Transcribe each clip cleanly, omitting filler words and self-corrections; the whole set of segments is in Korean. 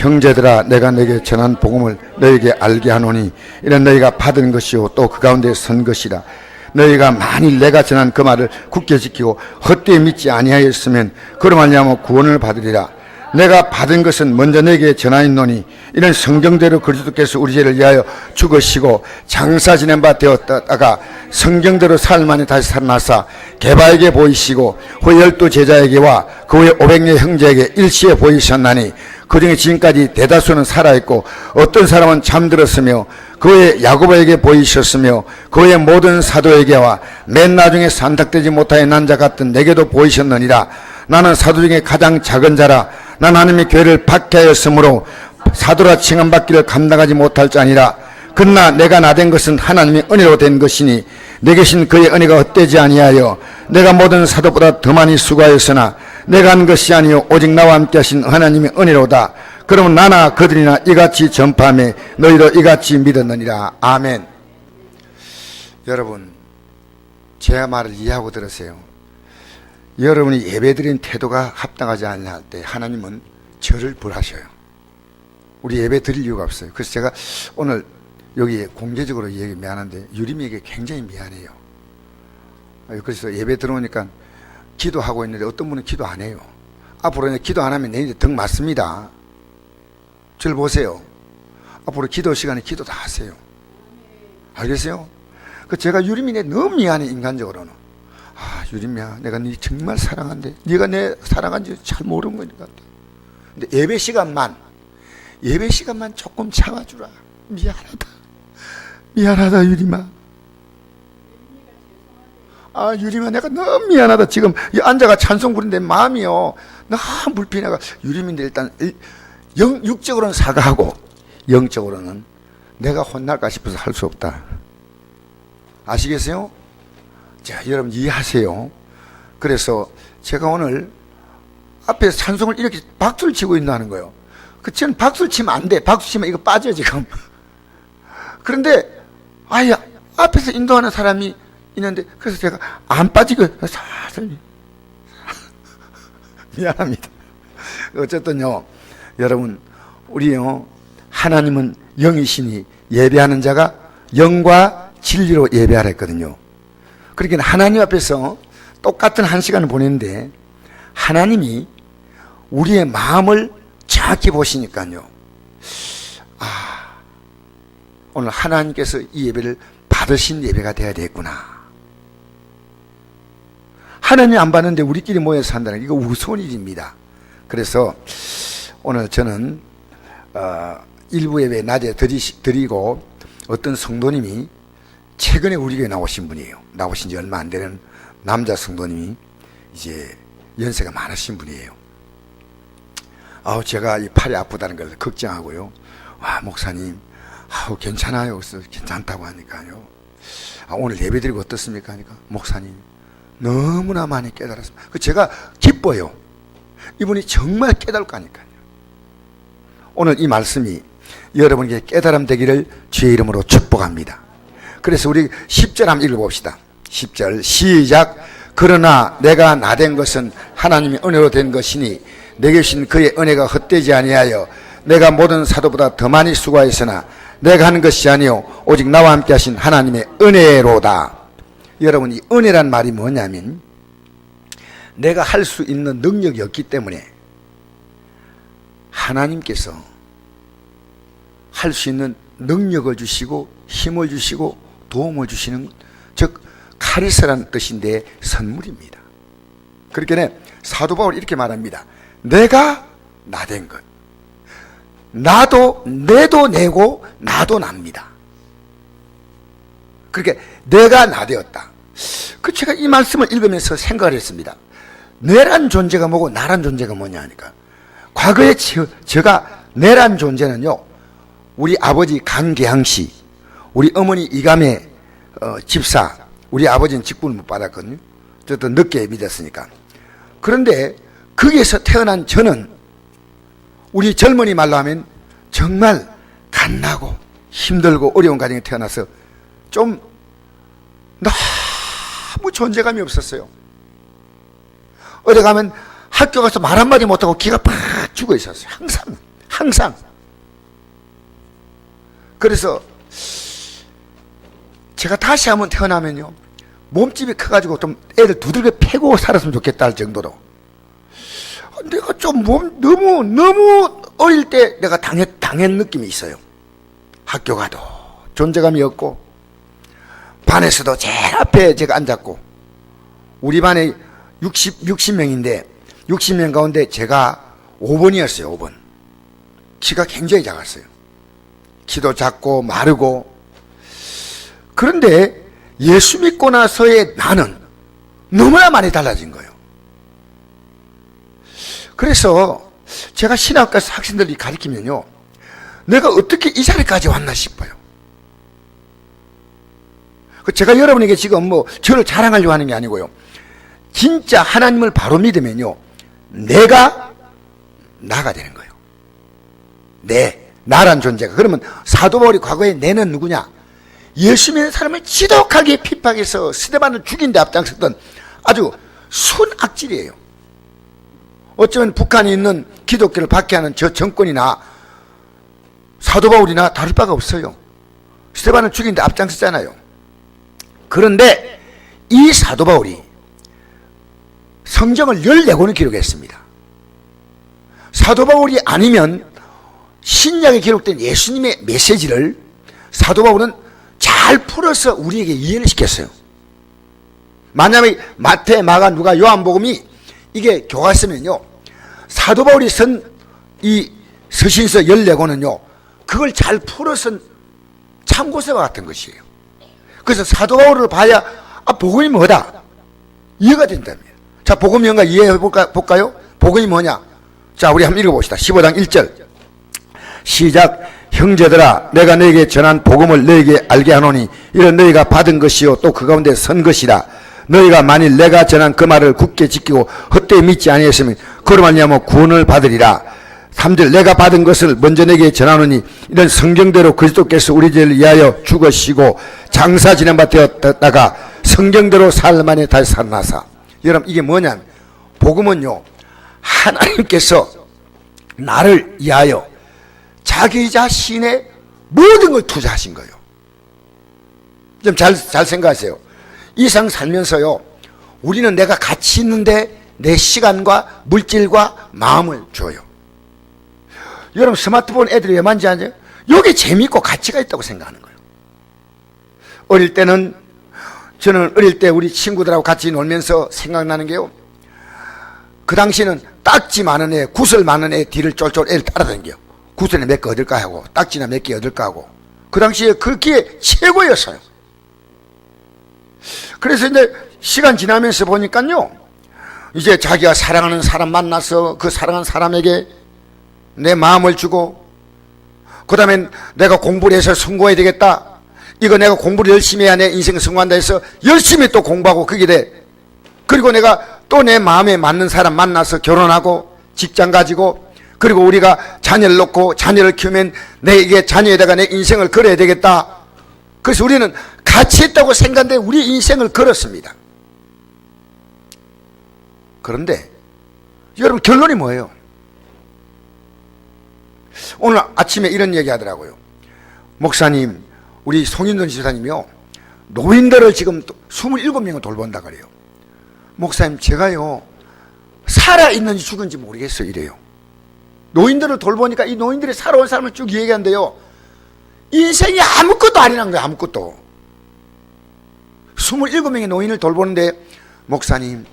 형제들아 내가 너에게 전한 복음을 너에게 알게 하노니 이는 너희가 받은 것이요 또 그 가운데 선 것이라. 너희가 만일 내가 전한 그 말을 굳게 지키고 헛되이 믿지 아니하였으면 그로 말미암아 구원을 받으리라. 내가 받은 것은 먼저 너에게 전하였노니 이는 성경대로 그리스도께서 우리 죄를 위하여 죽으시고 장사 지낸 바 되었다가 성경대로 사흘 만에 다시 살아나사 게바에게 보이시고 후 12 제자에게와 그 후에 500여 형제에게 일시에 보이셨나니 그중에 지금까지 대다수는 살아있고 어떤 사람은 잠들었으며 그 후에 야고보에게 보이셨으며 그 후에 모든 사도에게와 맨 나중에 산탁되지 못하여 난 자 같은 내게도 보이셨느니라. 나는 사도 중에 가장 작은 자라. 난 하나님의 교회를 박해하였으므로 사도라 칭함받기를 감당하지 못할 자니라. 그러나 내가 나된 것은 하나님의 은혜로 된 것이니 내 계신 그의 은혜가 헛되지 아니하여 내가 모든 사도보다 더 많이 수고하였으나 내가 한 것이 아니요 오직 나와 함께 하신 하나님의 은혜로다. 그러면 나나 그들이나 이같이 전파하며 너희도 이같이 믿었느니라. 아멘. 여러분 제 말을 이해하고 들으세요. 여러분이 예배드린 태도가 합당하지 않을 때 하나님은 저를 벌하셔요. 우리 예배 드릴 이유가 없어요. 그래서 제가 오늘 여기 공개적으로 얘기 미안한데 유림이에게 굉장히 미안해요. 그래서 예배 들어오니까 기도하고 있는데 어떤 분은 기도 안 해요. 앞으로 기도 안 하면 내일에 등 맞습니다. 저를 보세요. 앞으로 기도 시간에 기도 다 하세요. 알겠어요? 그 제가 유림이네 너무 미안해. 인간적으로는 유림이야 내가 네 정말 사랑한대. 네가 내 사랑한지 잘 모르는 거니까. 근데 예배 시간만 조금 참아주라. 미안하다 유림아. 유림아 내가 너무 미안하다. 지금 앉아가 찬송 부르는데 마음이요 너무 불편해가. 유림인데 일단 육적으로는 사과하고 영적으로는 내가 혼날까 싶어서 할 수 없다. 아시겠어요? 자, 여러분 이해하세요. 그래서 제가 오늘 앞에 찬송을 이렇게 박수를 치고 있다는 거예요. 저는 박수를 치면 안 돼. 박수 치면 이거 빠져 지금. 그런데 앞에서 인도하는 사람이 있는데 그래서 제가 안 빠지고 살살 미안합니다. 어쨌든요 여러분 우리요 하나님은 영이시니 예배하는 자가 영과 진리로 예배하라 했거든요. 그러니까 하나님 앞에서 똑같은 한 시간을 보내는데 하나님이 우리의 마음을 정확히 보시니까요. 오늘 하나님께서 이 예배를 받으신 예배가 되어야 되겠구나. 하나님 안 받는데 우리끼리 모여서 산다는 이거 우스운 일입니다. 그래서 오늘 저는 일부 예배 낮에 드리고 어떤 성도님이 최근에 우리 교회 나오신 분이에요. 나오신 지 얼마 안 되는 남자 성도님이 이제 연세가 많으신 분이에요. 제가 이 팔이 아프다는 걸 걱정하고요. 목사님, 괜찮아요. 그래서 괜찮다고 하니까요. 오늘 예배 드리고 어떻습니까? 하니까 목사님, 너무나 많이 깨달았습니다. 제가 기뻐요. 이분이 정말 깨달을 거니까요. 오늘 이 말씀이 여러분에게 깨달음 되기를 주의 이름으로 축복합니다. 그래서 우리 10절 한번 읽어봅시다. 10절 시작. 그러나 내가 나된 것은 하나님의 은혜로 된 것이니 내게 주신 그의 은혜가 헛되지 아니하여 내가 모든 사도보다 더 많이 수고하였으나 내가 하는 것이 아니요 오직 나와 함께 하신 하나님의 은혜로다. 여러분 이 은혜란 말이 뭐냐면 내가 할 수 있는 능력이 없기 때문에 하나님께서 할 수 있는 능력을 주시고 힘을 주시고 도움을 주시는 즉 카리스라는 뜻인데 선물입니다. 그렇게 사도 바울이 이렇게 말합니다. 내가 나된 것 내도 내고 나도 납니다. 그렇게 내가 나되었다. 제가 이 말씀을 읽으면서 생각을 했습니다. 내란 존재가 뭐고 나란 존재가 뭐냐 하니까 과거에 제가 내란 존재는요 우리 아버지 강계항씨 우리 어머니 이감의 집사 우리 아버지는 직분을 못 받았거든요. 저도 늦게 믿었으니까. 그런데 거기에서 태어난 저는 우리 젊은이 말로 하면 정말 갓나고 힘들고 어려운 가정에 태어나서 좀 너무 존재감이 없었어요. 어디 가면 학교 가서 말 한마디 못하고 기가 팍 죽어 있었어요. 항상. 그래서 제가 다시 한번 태어나면요, 몸집이 커가지고 좀 애를 두들겨 패고 살았으면 좋겠다 할 정도로, 내가 좀 너무 어릴 때 내가 당한 느낌이 있어요. 학교 가도 존재감이 없고, 반에서도 제일 앞에 제가 앉았고, 우리 반에 60명인데 60명 가운데 제가 5번이었어요. 5번. 키가 굉장히 작았어요. 키도 작고 마르고. 그런데 예수 믿고 나서의 나는 너무나 많이 달라진 거예요. 그래서 제가 신학과 학생들이 가르치면요, 내가 어떻게 이 자리까지 왔나 싶어요. 제가 여러분에게 지금 저를 자랑하려고 하는 게 아니고요, 진짜 하나님을 바로 믿으면요, 내가 나가 되는 거예요. 나란 존재가. 그러면 사도 바울이 과거에 내는 누구냐? 예수 믿는 사람을 지독하게 핍박해서 스데반을 죽인 데 앞장섰던 아주 순악질이에요. 어쩌면 북한에 있는 기독교를 박해하는 저 정권이나 사도 바울이나 다를 바가 없어요. 스데반을 죽인 데 앞장섰잖아요. 그런데 이 사도 바울이 성경을 14권을 기록했습니다. 사도 바울이 아니면 신약에 기록된 예수님의 메시지를 사도 바울은 잘 풀어서 우리에게 이해를 시켰어요. 만약에 마태, 마가, 누가, 요한복음이 이게 교과서면요, 사도 바울이 쓴 이 서신서 14권은요, 그걸 잘 풀어서 참고서와 같은 것이에요. 그래서 사도 바울을 봐야 복음이 뭐다 이해가 된답니다. 자, 복음이 뭔가 이해해 볼까요? 복음이 뭐냐? 자, 우리 한번 읽어봅시다. 15장 1절 시작. 형제들아, 내가 너에게 전한 복음을 너에게 알게 하노니 이는 너희가 받은 것이요 또 그 가운데 선 것이라. 너희가 만일 내가 전한 그 말을 굳게 지키고 헛되이 믿지 아니했으면 그로 말미암아 구원을 받으리라. 3절 내가 받은 것을 먼저 내게 전하노니 이런 성경대로 그리스도께서 우리들을 위하여 죽으시고 장사 지낸 바 되었다가 성경대로 사흘 만에 다시 살아나사. 여러분, 이게 뭐냐면, 복음은요, 하나님께서 나를 위하여 자기 자신의 모든 걸 투자하신 거예요. 좀 잘 생각하세요. 이 세상 살면서요, 우리는 내가 가치 있는데 내 시간과 물질과 마음을 줘요. 여러분, 스마트폰 애들이 왜 만지 않아요? 이게 재미있고 가치가 있다고 생각하는 거예요. 저는 어릴 때 우리 친구들하고 같이 놀면서 생각나는 게요, 그 당시에는 딱지 많은 애, 구슬 많은 애 뒤를 쫄쫄 애를 따라다녀요. 구슬에 몇 개 얻을까 하고, 딱지나 몇 개 얻을까 하고. 그 당시에 그게 최고였어요. 그래서 이제 시간 지나면서 보니까요, 이제 자기가 사랑하는 사람 만나서 그 사랑하는 사람에게 내 마음을 주고, 그 다음에 내가 공부를 해서 성공해야 되겠다, 이거 내가 공부를 열심히 해야 내 인생 성공한다 해서 열심히 또 공부하고 그게 돼. 그리고 내가 또 내 마음에 맞는 사람 만나서 결혼하고 직장 가지고, 그리고 우리가 자녀를 놓고 자녀를 키우면 내게 자녀에다가 내 인생을 걸어야 되겠다. 그래서 우리는 가치 있다고 생각하는데 우리 인생을 걸었습니다. 그런데 여러분, 결론이 뭐예요? 오늘 아침에 이런 얘기 하더라고요. 목사님, 우리 송인돈 지사님이요, 노인들을 지금 27명을 돌본다 그래요. 목사님, 제가요, 살아있는지 죽은지 모르겠어요 이래요. 노인들을 돌보니까 이 노인들이 살아온 삶을 쭉 얘기한대요. 인생이 아무것도 아니란 거예요. 아무것도. 27명의 노인을 돌보는데, 목사님,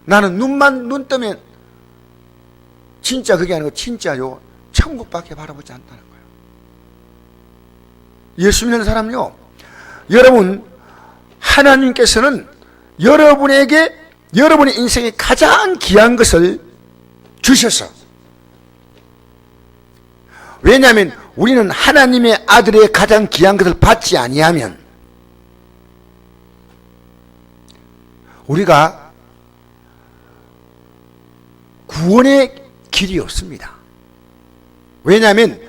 나는 눈 뜨면 진짜 그게 아니고 진짜요, 천국밖에 바라보지 않다는 거예요. 예수 믿는 사람요, 여러분, 하나님께서는 여러분에게 여러분의 인생에 가장 귀한 것을 주셔서, 왜냐하면 우리는 하나님의 아들의 가장 귀한 것을 받지 아니하면 우리가 구원의 길이 없습니다. 왜냐하면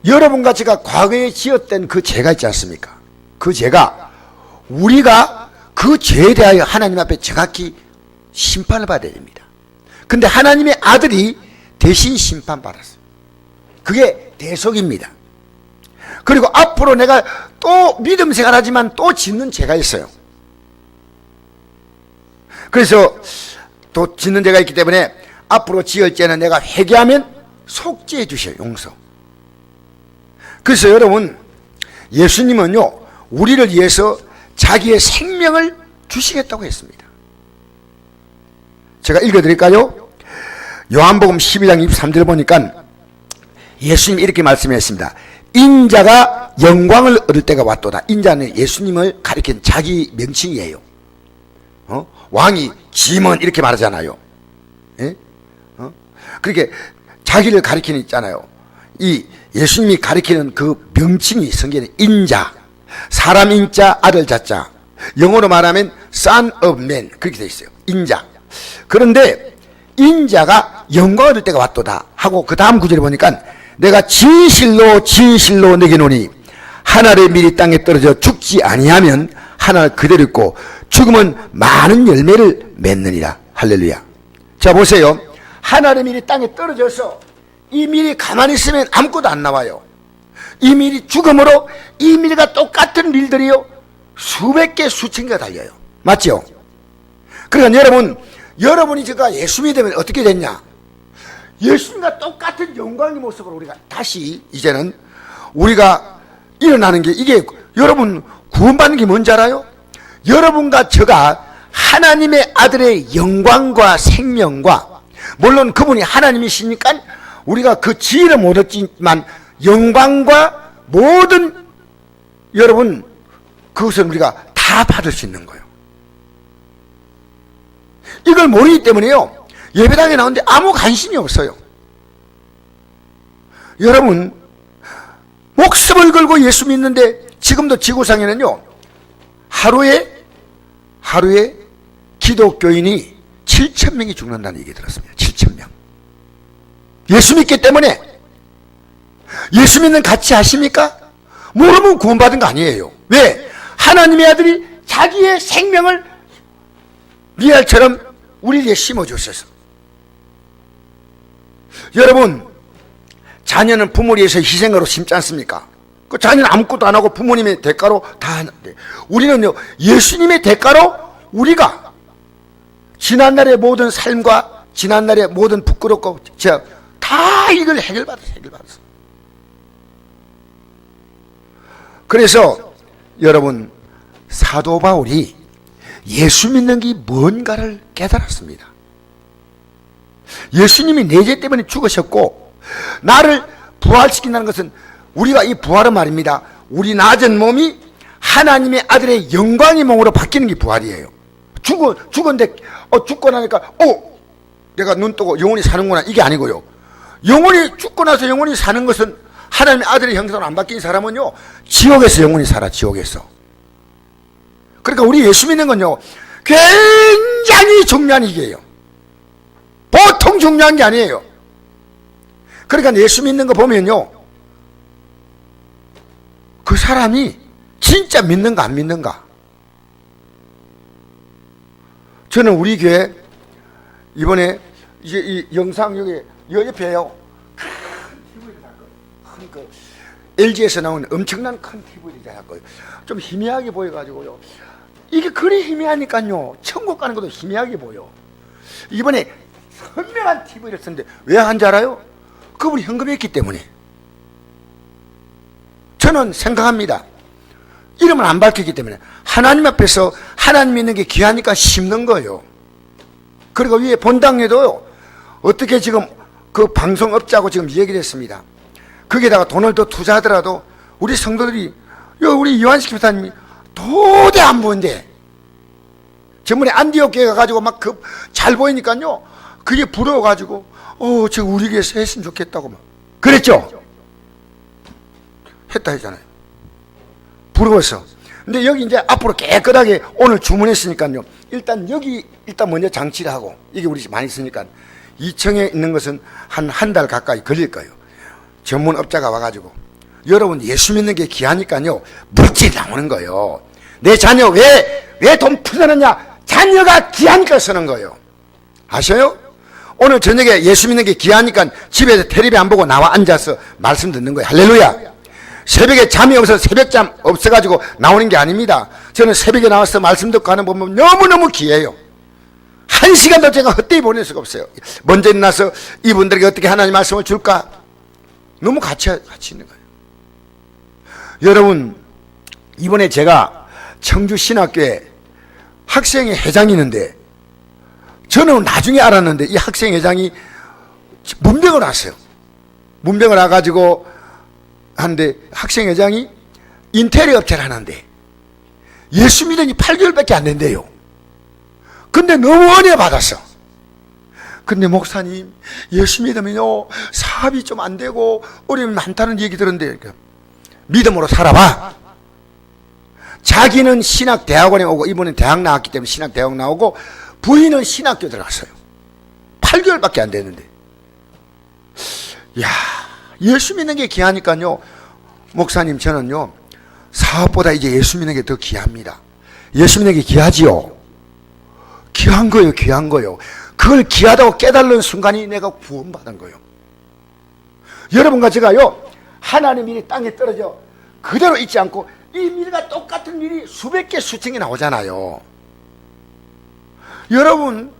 여러분과 제가 과거에 지었던 그 죄가 있지 않습니까? 그 죄가, 우리가 그 죄에 대하여 하나님 앞에 정확히 심판을 받아야 됩니다. 근데 하나님의 아들이 대신 심판받았어요. 그게 대속입니다. 그리고 앞으로 내가 또 믿음 생활하지만 또 짓는 죄가 있어요. 그래서 또 짓는 죄가 있기 때문에 앞으로 지을 죄는 내가 회개하면 속죄해 주셔요. 용서. 그래서 여러분, 예수님은요 우리를 위해서 자기의 생명을 주시겠다고 했습니다. 제가 읽어드릴까요? 요한복음 12장 23절 보니까 예수님이 이렇게 말씀했습니다. 인자가 영광을 얻을 때가 왔도다. 인자는 예수님을 가리킨 자기 명칭이에요. 왕이 짐은 이렇게 말하잖아요. 예? 그렇게 자기를 가리키는 있잖아요. 이 예수님이 가리키는 그 명칭이 성경에 인자, 사람 인자, 아들 자자, 영어로 말하면 son of man 그렇게 되어 있어요. 인자. 그런데 인자가 영광을 얻을 때가 왔도다 하고 그 다음 구절에 보니까 내가 진실로 진실로 내게 노니 하늘의 밀이 땅에 떨어져 죽지 아니하면 하늘 그대로 있고 죽으면 많은 열매를 맺느니라. 할렐루야. 자 보세요. 하늘의 밀이 땅에 떨어져서 이 밀이 가만히 있으면 아무것도 안 나와요. 이 밀이 죽음으로 이 밀과 똑같은 밀들이요 수백 개 수천 개가 달려요. 맞죠? 그러니까 여러분이 제가 예수 믿으면 어떻게 됐냐? 예수님과 똑같은 영광의 모습으로 우리가 다시 이제는 우리가 일어나는 게 이게 여러분 구원받는 게 뭔지 알아요? 여러분과 저가 하나님의 아들의 영광과 생명과 물론 그분이 하나님이시니까 우리가 그 지혜를 못 얻지만 영광과 모든 여러분 그것을 우리가 다 받을 수 있는 거예요. 이걸 모르기 때문에요 예배당에 나오는데 아무 관심이 없어요. 여러분 목숨을 걸고 예수 믿는데 지금도 지구상에는요 하루에 기독교인이 7,000명이 죽는다는 얘기 들었습니다. 7,000명. 예수 믿기 때문에. 예수 믿는 가치 아십니까? 모르면 구원받은 거 아니에요. 왜? 하나님의 아들이 자기의 생명을 미알처럼 우리에게 심어주셔서. 여러분 자녀는 부모를 위해서 희생으로 심지 않습니까? 그 자녀는 아무것도 안 하고 부모님의 대가로 다 하는데 우리는요 예수님의 대가로 우리가 지난날의 모든 삶과 지난날의 모든 부끄럽고 다 이걸 해결받았어. 그래서 여러분 사도 바울이 예수 믿는 게 뭔가를 깨달았습니다. 예수님이 내 죄 때문에 죽으셨고 나를 부활시킨다는 것은 우리가 이 부활은 말입니다. 우리 낮은 몸이 하나님의 아들의 영광의 몸으로 바뀌는 게 부활이에요. 죽었는데 죽고 나니까 내가 눈 뜨고 영원히 사는구나 이게 아니고요. 영원히 죽고 나서 영원히 사는 것은 하나님의 아들의 형상으로 안 바뀐 사람은요 지옥에서 영원히 살아. 지옥에서. 그러니까 우리 예수 믿는 건요 굉장히 중요한 일이에요. 보통 중요한 게 아니에요. 그러니까 예수 믿는 거 보면요 그 사람이 진짜 믿는가 안 믿는가. 저는 우리 교회 이번에 이제 이 영상 여기 옆에요 큰 TV를 달 거예요. LG에서 나온 엄청난 큰 TV를 달 거예요. 좀 희미하게 보여가지고요 이게 그리 희미하니까요 천국 가는 것도 희미하게 보여. 이번에 선명한 TV를 썼는데 왜 한 줄 알아요? 그분이 현금했기 때문에. 저는 생각합니다. 이름을 안 밝혔기 때문에 하나님 앞에서 하나님 믿는 게 귀하니까 심는 거예요. 그리고 위에 본당에도요 어떻게 지금 그 방송업자하고 지금 얘기를 했습니다. 거기에다가 돈을 더 투자하더라도 우리 성도들이 우리 요한식 교사님이 도저히 안 보는데 전번에 안디옥 교회 가가지고 막 잘 보이니까요 그게 부러워가지고 저 우리 교회에서 했으면 좋겠다고 막 그랬죠? 했다 했잖아요. 부러워서. 근데 여기 이제 앞으로 깨끗하게 오늘 주문했으니까요 일단 여기 먼저 장치를 하고 이게 우리 집 많이 쓰니까 2층에 있는 것은 한 달 가까이 걸릴 거예요. 전문업자가 와가지고 여러분 예수 믿는 게 귀하니까요 물질이 나오는 거예요. 내 자녀 왜 돈 투자하느냐? 자녀가 귀하니까 쓰는 거예요. 아셔요? 오늘 저녁에 예수 믿는 게 귀하니까 집에서 텔레비 안 보고 나와 앉아서 말씀 듣는 거예요. 할렐루야. 새벽에 잠이 없어서 새벽잠 없어가지고 나오는 게 아닙니다. 저는 새벽에 나와서 말씀 듣고 하는 거 보면 너무너무 귀해요. 한 시간도 제가 헛되이 보낼 수가 없어요. 먼저 일어나서 이분들에게 어떻게 하나님 말씀을 줄까? 너무 같이 있는 거예요. 여러분, 이번에 제가 청주신학교에 학생회 회장이 있는데, 저는 나중에 알았는데 이 학생회장이 문병을 왔어요. 문병을 와가지고 하는데, 학생회장이 인테리어 업체를 하는데 예수 믿은 지 8개월밖에 안 된대요. 근데 너무 은혜 받았어. 근데 목사님, 예수 믿으면요 사업이 좀 안 되고 어려움이 많다는 얘기 들었는데, 믿음으로 살아봐. 자기는 신학대학원에 오고, 이번엔 대학 나왔기 때문에 신학대학 나오고, 부인은 신학교 들어갔어요. 8개월밖에 안 됐는데. 야, 예수 믿는 게 귀하니까요. 목사님, 저는요 사업보다 이제 예수 믿는 게 더 귀합니다. 예수 믿는 게 귀하지요. 귀한 거예요. 귀한 거예요. 그걸 귀하다고 깨달는 순간이 내가 구원받은 거예요. 여러분과 제가요, 하나님의 일이 땅에 떨어져 그대로 있지 않고 이 밀과 똑같은 일이 수백 개 수천 개 나오잖아요. 여러분,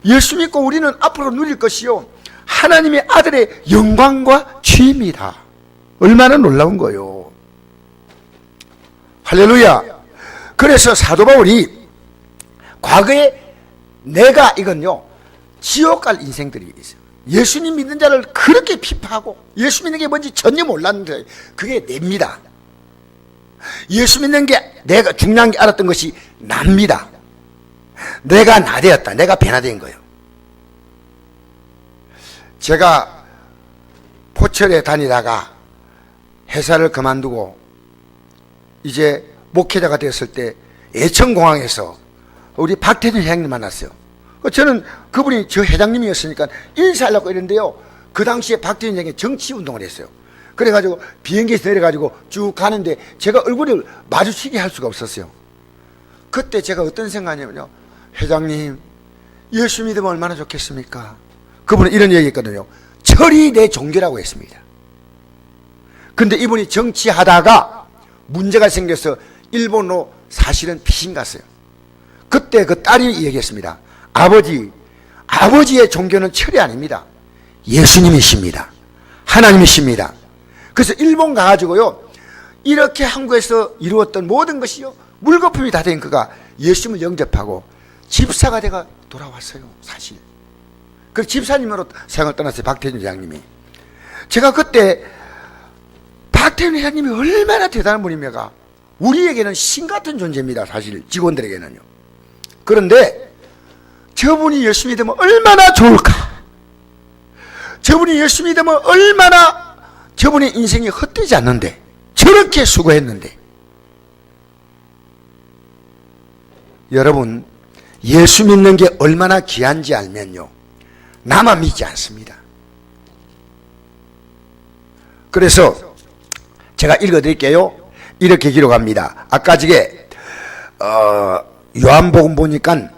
예수 믿고 우리는 앞으로 누릴 것이요 하나님의 아들의 영광과 취입니다. 얼마나 놀라운 거요. 할렐루야. 그래서 사도 바울이 과거에 내가 이건요 지옥 갈 인생들이 있어요. 예수님 믿는 자를 그렇게 비판하고 예수 믿는 게 뭔지 전혀 몰랐는데 그게 냅니다. 예수 믿는 게 내가 중요한 게 알았던 것이 납니다. 내가 나되었다. 내가 변화된 거예요. 제가 포철에 다니다가 회사를 그만두고 이제 목회자가 되었을 때 예천공항에서 우리 박태준 회장님 만났어요. 저는 그분이 저 회장님이었으니까 인사하려고 이랬는데요, 그 당시에 박태준 회장이 정치운동을 했어요. 그래가지고 비행기에서 내려가지고 쭉 가는데 제가 얼굴을 마주치게 할 수가 없었어요. 그때 제가 어떤 생각이냐면요, 회장님 예수 믿으면 얼마나 좋겠습니까? 그분은 이런 얘기 했거든요. 철이 내 종교라고 했습니다. 근데 이분이 정치하다가 문제가 생겨서 일본으로 사실은 피신 갔어요. 그때 그 딸이 얘기했습니다. 아버지의 종교는 철이 아닙니다. 예수님이십니다. 하나님이십니다. 그래서 일본 가가지고요, 이렇게 한국에서 이루었던 모든 것이요 물거품이 다 된 그가 예수님을 영접하고 집사가 돼가 돌아왔어요. 사실 그 집사님으로 생을 떠났어요. 박태준 회장님이. 제가 그때 박태준 회장님이 얼마나 대단한 분입니까? 우리에게는 신 같은 존재입니다. 사실 직원들에게는요. 그런데 저분이 예수 믿으면 얼마나 좋을까? 저분이 예수 믿으면 얼마나 저분의 인생이 헛되지 않는데, 저렇게 수고했는데. 여러분, 예수 믿는 게 얼마나 귀한지 알면요 나만 믿지 않습니다. 그래서 제가 읽어드릴게요. 이렇게 기록합니다. 아까 저게 요한복음 보니까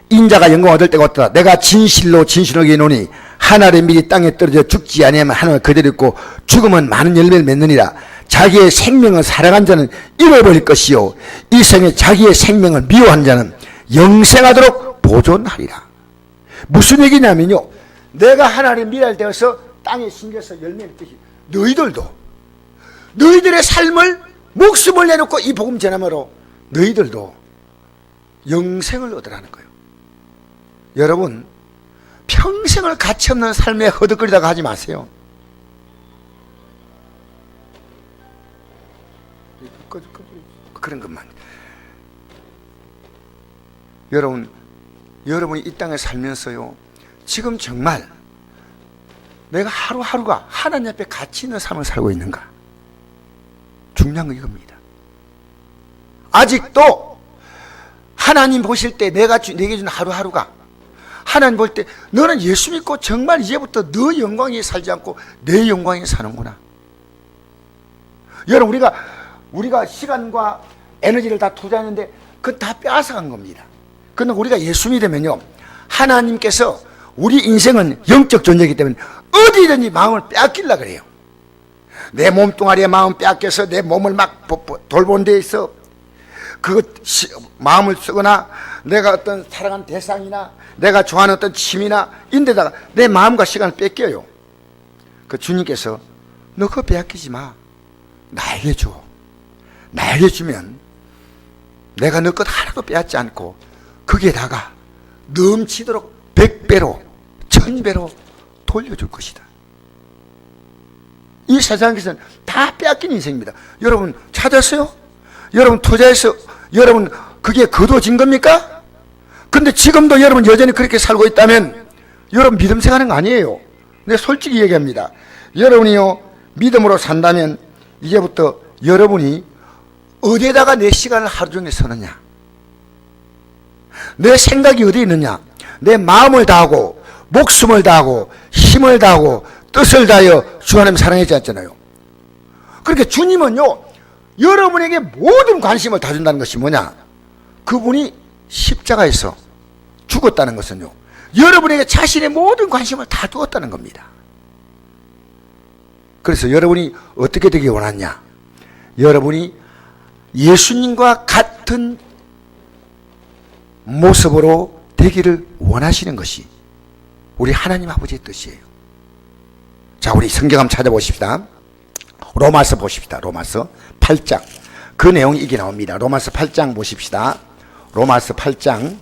인자가 영광 얻을 때가 왔다. 내가 진실로 진실하게 이노니 하늘의 밀이 땅에 떨어져 죽지 아니하면 하늘을 그대로 있고 죽으면 많은 열매를 맺느니라. 자기의 생명을 사랑한 자는 잃어버릴 것이요 이 생에 자기의 생명을 미워한 자는 영생하도록 보존하리라. 무슨 얘기냐면요, 내가 하나님의 미랄 되어서 땅에 심겨서 열매를 맺듯이 너희들의 삶을 목숨을 내놓고 이 복음 전함으로 너희들도 영생을 얻으라는 거예요. 여러분, 평생을 가치없는 삶에 허덕거리다가 하지 마세요. 그런 것만. 여러분이 이 땅에 살면서요, 지금 정말 내가 하루하루가 하나님 앞에 가치 있는 삶을 살고 있는가? 중요한 건 이겁니다. 아직도 하나님 보실 때 내게 준 하루하루가, 하나님 볼 때 너는 예수 믿고 정말 이제부터 너 영광에 살지 않고 내 영광에 사는구나. 여러분, 우리가 시간과 에너지를 다 투자했는데 그건 다 빼앗아간 겁니다. 그런데 우리가 예수 믿으면요, 하나님께서 우리 인생은 영적 존재이기 때문에 어디든지 마음을 빼앗기려고 그래요. 내 몸뚱아리에 마음 빼앗겨서 내 몸을 막 돌보는 데 있어 마음을 쓰거나 내가 어떤 사랑하는 대상이나 내가 좋아하는 어떤 취미나 인데다가 내 마음과 시간을 뺏겨요. 그 주님께서 너 그거 빼앗기지 마. 나에게 줘. 나에게 주면 내가 너 것 하나도 빼앗지 않고 거기에다가 넘치도록 100배로 1000배로 돌려줄 것이다. 이 세상에서는 다 빼앗긴 인생입니다. 여러분 찾았어요? 여러분 투자해서 여러분 그게 거둬진 겁니까? 근데 지금도 여러분 여전히 그렇게 살고 있다면 여러분 믿음 생활하는 거 아니에요. 근데 솔직히 얘기합니다. 여러분이요 믿음으로 산다면 이제부터 여러분이 어디에다가 내 시간을 하루 종일 쓰느냐, 내 생각이 어디에 있느냐, 내 마음을 다하고 목숨을 다하고 힘을 다하고 뜻을 다하여 주 하나님 사랑하지 않잖아요. 그러니까 주님은요 여러분에게 모든 관심을 다 준다는 것이 뭐냐, 그분이 십자가에서 죽었다는 것은요 여러분에게 자신의 모든 관심을 다 두었다는 겁니다. 그래서 여러분이 어떻게 되기 원하냐, 여러분이 예수님과 같은 모습으로 되기를 원하시는 것이 우리 하나님 아버지의 뜻이에요. 자, 우리 성경 한번 찾아보십시다. 로마서 보십시다. 로마서 8장. 그 내용이 이게 나옵니다. 로마서 8장 보십시다. 로마서 8장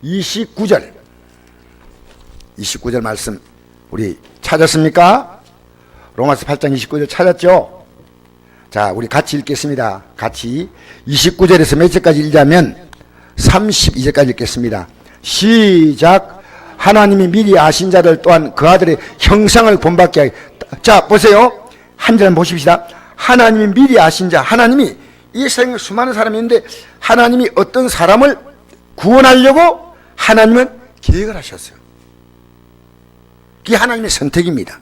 29절 말씀 우리 찾았습니까? 로마서 8장 29절 찾았죠? 자, 우리 같이 읽겠습니다. 같이 29절에서 몇 절까지 읽자면 32절까지 읽겠습니다. 시작. 하나님이 미리 아신 자들 또한 그 아들의 형상을 본받게 하기. 자, 보세요. 한 절 보십시다. 하나님이 미리 아신 자, 하나님이 이 세상에 수많은 사람이 있는데 하나님이 어떤 사람을 구원하려고 하나님은 계획을 하셨어요. 그게 하나님의 선택입니다.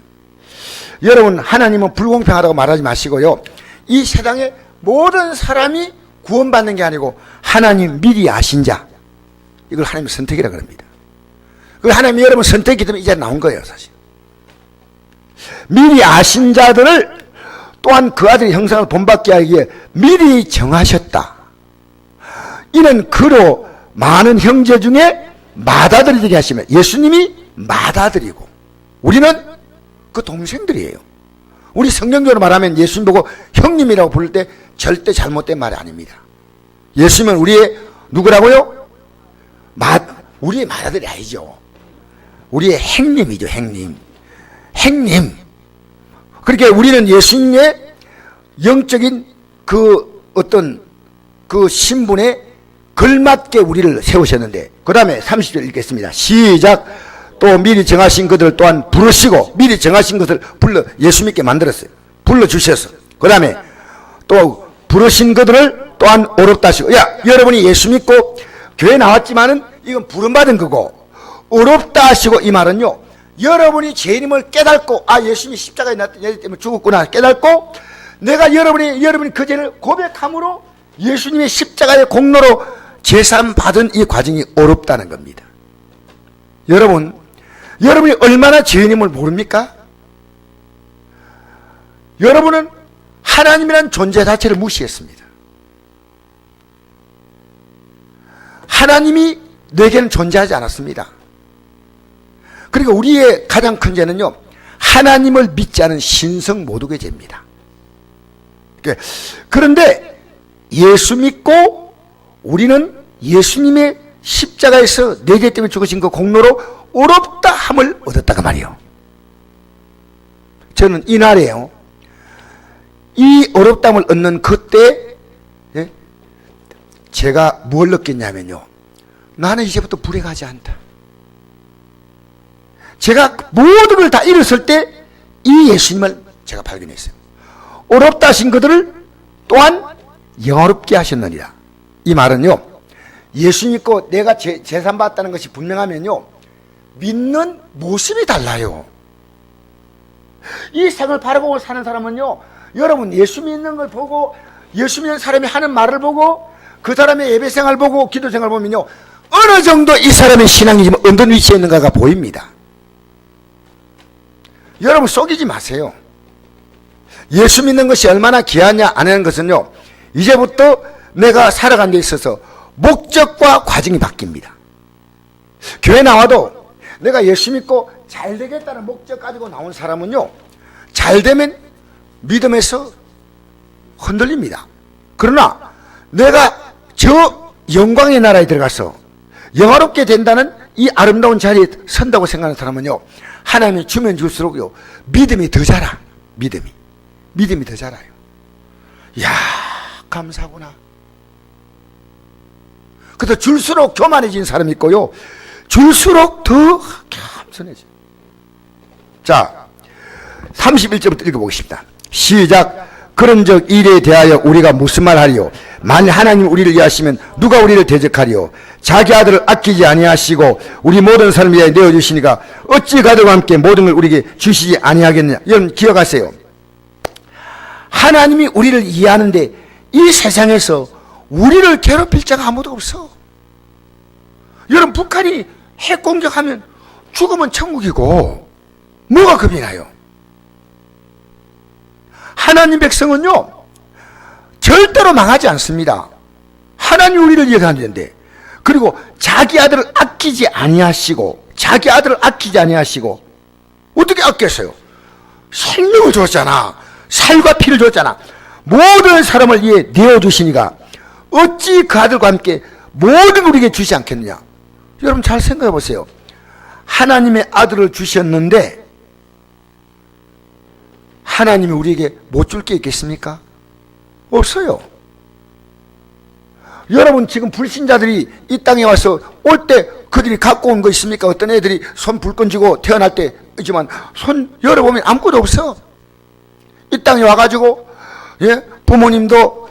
여러분, 하나님은 불공평하다고 말하지 마시고요, 이 세상에 모든 사람이 구원받는 게 아니고 하나님 미리 아신 자, 이걸 하나님의 선택이라고 합니다. 그 하나님이 여러분 선택이기 때문에 이 자리에 나온 거예요. 사실 미리 아신 자들을 또한 그 아들의 형상을 본받게 하기 위해 미리 정하셨다. 이는 그로 많은 형제 중에 맏아들이 되게 하시면, 예수님이 맏아들이고 우리는 그 동생들이에요. 우리 성경적으로 말하면 예수님 보고 형님이라고 부를 때 절대 잘못된 말이 아닙니다. 예수님은 우리의 누구라고요? 우리의 맏아들이 아니죠. 우리의 행님이죠. 행님. 그렇게 우리는 예수님의 영적인 그 어떤 그 신분에 걸맞게 우리를 세우셨는데, 그 다음에 30절 읽겠습니다. 시작. 또 미리 정하신 것들 또한 부르시고, 미리 정하신 것을 예수님께 만들었어요. 불러주셨어. 그 다음에 또 부르신 것들을 또한 어렵다 하시고, 여러분이 예수 믿고 교회 나왔지만은 이건 부름받은 거고, 어렵다 하시고, 이 말은요 여러분이 죄인임을 깨닫고, 예수님이 십자가에 내 때문에 죽었구나 깨닫고, 내가 여러분이 그 죄를 고백함으로 예수님의 십자가의 공로로 제사함 받은 이 과정이 어렵다는 겁니다. 여러분이 얼마나 죄인임을 모릅니까? 여러분은 하나님이라는 존재 자체를 무시했습니다. 하나님이 내게는 존재하지 않았습니다. 그러니까 우리의 가장 큰 죄는요, 하나님을 믿지 않은 신성 모독의 죄입니다. 그런데 예수 믿고 우리는 예수님의 십자가에서 내 죄 때문에 죽으신 그 공로로 어렵다 함을 얻었다가 말이에요. 저는 이날에요, 이 어렵다함을 얻는 그때 제가 뭘 느꼈냐면요, 나는 이제부터 불행하지 않다. 제가 모든 걸 다 잃었을 때 이 예수님을 제가 발견했어요. 어렵다 하신 그들을 또한 영화롭게 하셨느니라. 이 말은요, 예수 믿고 내가 재산 받았다는 것이 분명하면요, 믿는 모습이 달라요. 이 세상을 바라보고 사는 사람은요, 여러분 예수 믿는 걸 보고, 예수 믿는 사람이 하는 말을 보고, 그 사람의 예배 생활 보고 기도 생활 보면요, 어느 정도 이 사람의 신앙이 지금 어떤 위치에 있는가가 보입니다. 여러분 속이지 마세요. 예수 믿는 것이 얼마나 귀하냐 안 하는 것은요, 이제부터 내가 살아가는 데 있어서 목적과 과정이 바뀝니다. 교회 나와도 내가 예수 믿고 잘 되겠다는 목적 가지고 나온 사람은요, 잘 되면 믿음에서 흔들립니다. 그러나 내가 저 영광의 나라에 들어가서 영화롭게 된다는 이 아름다운 자리에 선다고 생각하는 사람은요, 하나님이 주면 줄수록요 믿음이 더 자라. 믿음이 더 자라요. 이야, 감사구나. 그래서 줄수록 교만해진 사람이 있고요, 줄수록 더 겸손해져. 자, 31절부터 읽어보겠습니다. 시작. 그런즉 일에 대하여 우리가 무슨 말하리요? 만일 하나님 우리를 위하시면 누가 우리를 대적하리요? 자기 아들을 아끼지 아니하시고 우리 모든 사람을 위하여 내어주시니까 어찌 그들과 함께 모든 걸 우리에게 주시지 아니하겠느냐. 여러분 기억하세요. 하나님이 우리를 이해하는데 이 세상에서 우리를 괴롭힐 자가 아무도 없어. 여러분 북한이 핵 공격하면 죽으면 천국이고 뭐가 겁이 나요? 하나님 백성은요 절대로 망하지 않습니다. 하나님 우리를 위하는데, 그리고 자기 아들을 아끼지 아니하시고 어떻게 아꼈어요? 생명을 줬잖아. 살과 피를 줬잖아. 모든 사람을 위해 내어주시니까 어찌 그 아들과 함께 모든 우리에게 주지 않겠느냐. 여러분 잘 생각해 보세요. 하나님의 아들을 주셨는데 하나님이 우리에게 못 줄 게 있겠습니까? 없어요. 여러분 지금 불신자들이 이 땅에 와서 올 때 그들이 갖고 온 거 있습니까? 어떤 애들이 손 불 끈지고 태어날 때 있지만 손 열어보면 아무것도 없어. 이 땅에 와가지고 부모님도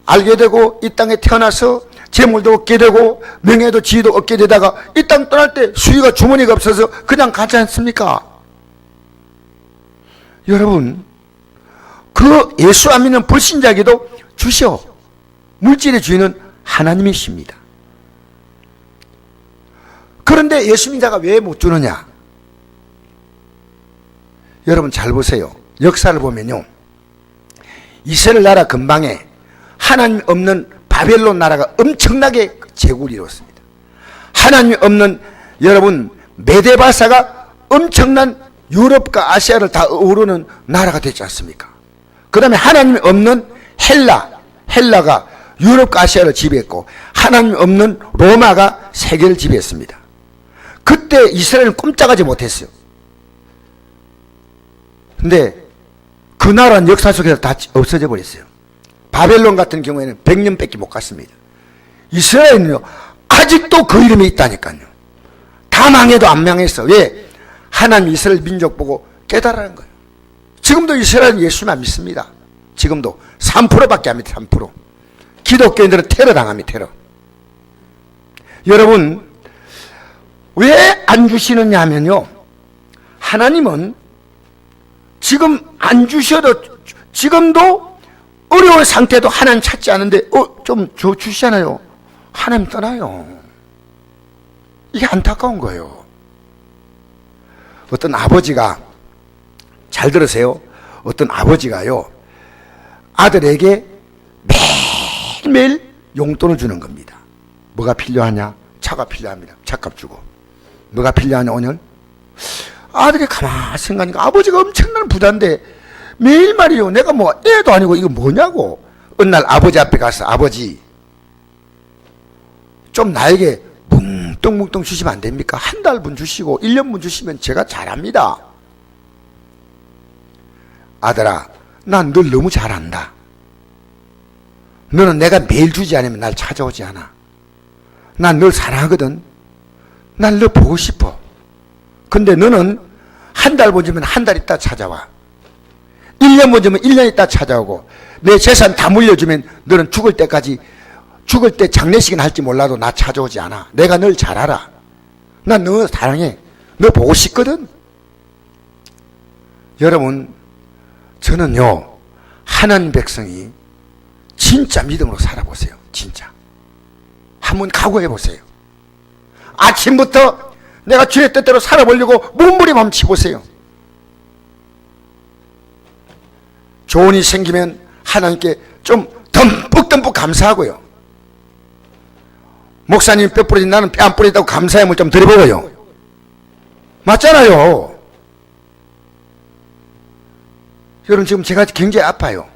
알게 되고 이 땅에 태어나서 재물도 얻게 되고 명예도 지위도 얻게 되다가 이 땅 떠날 때 수위가 주머니가 없어서 그냥 가지 않습니까? 여러분 그 예수 안 믿는 불신자에게도 주셔. 물질의 주인은 하나님이십니다. 그런데 예수 믿는 자가 왜 못 주느냐? 여러분 잘 보세요. 역사를 보면요, 이스라엘 나라 근방에 하나님 없는 바벨론 나라가 엄청나게 제국을 이뤘습니다. 하나님 없는 여러분 메데바사가 엄청난 유럽과 아시아를 다 어우르는 나라가 됐지 않습니까? 그 다음에 하나님 없는 헬라가 유럽과 아시아를 지배했고 하나님 없는 로마가 세계를 지배했습니다. 그때 이스라엘은 꼼짝하지 못했어요. 근데 그 나라는 역사 속에서 다 없어져 버렸어요. 바벨론 같은 경우에는 100년밖에 못 갔습니다. 이스라엘은요 아직도 그 이름이 있다니까요. 다 망해도 안 망했어. 왜? 하나님 이스라엘 민족 보고 깨달은 거예요. 지금도 이스라엘은 예수만 믿습니다. 지금도 3%밖에 안 믿어요. 3%. 기독교인들은 테러 당합니다. 테러. 여러분 왜 안 주시느냐 하면요, 하나님은 지금 안 주셔도 지금도 어려운 상태도 하나님 찾지 않은데 좀 주시잖아요. 하나님 떠나요. 이게 안타까운 거예요. 어떤 아버지가, 잘 들으세요, 어떤 아버지가요 아들에게 매일매일 용돈을 주는 겁니다. 뭐가 필요하냐? 차가 필요합니다. 차값 주고. 뭐가 필요하냐 오늘? 아들이 가만히 생각하니까 아버지가 엄청난 부자인데 매일 말이요, 내가 뭐 애도 아니고 이거 뭐냐고. 어느 날 아버지 앞에 가서, 아버지 좀 나에게 뭉뚱뭉뚱 주시면 안 됩니까? 한 달분 주시고 1년분 주시면 제가 잘합니다. 아들아, 난 널 너무 잘한다. 너는 내가 매일 주지 않으면 날 찾아오지 않아. 난 널 사랑하거든. 난 너 보고 싶어. 근데 너는 한 달 보지면 한 달 있다 찾아와. 1년 보지면 1년 있다 찾아오고, 내 재산 다 물려주면 너는 죽을 때 장례식은 할지 몰라도 나 찾아오지 않아. 내가 널 잘 알아. 난 너 사랑해. 너 보고 싶거든. 여러분, 저는요 하나님 백성이 진짜 믿음으로 살아보세요. 진짜 한번 각오해 보세요. 아침부터 내가 주의 뜻대로 살아보려고 몸부림하면 치보세요. 좋은 일이 생기면 하나님께 좀 듬뿍듬뿍 감사하고요. 목사님 뼈 부러진 나는 뼈 안 부러졌다고 감사의 물 좀 드려보고요. 맞잖아요. 여러분, 지금 제가 굉장히 아파요.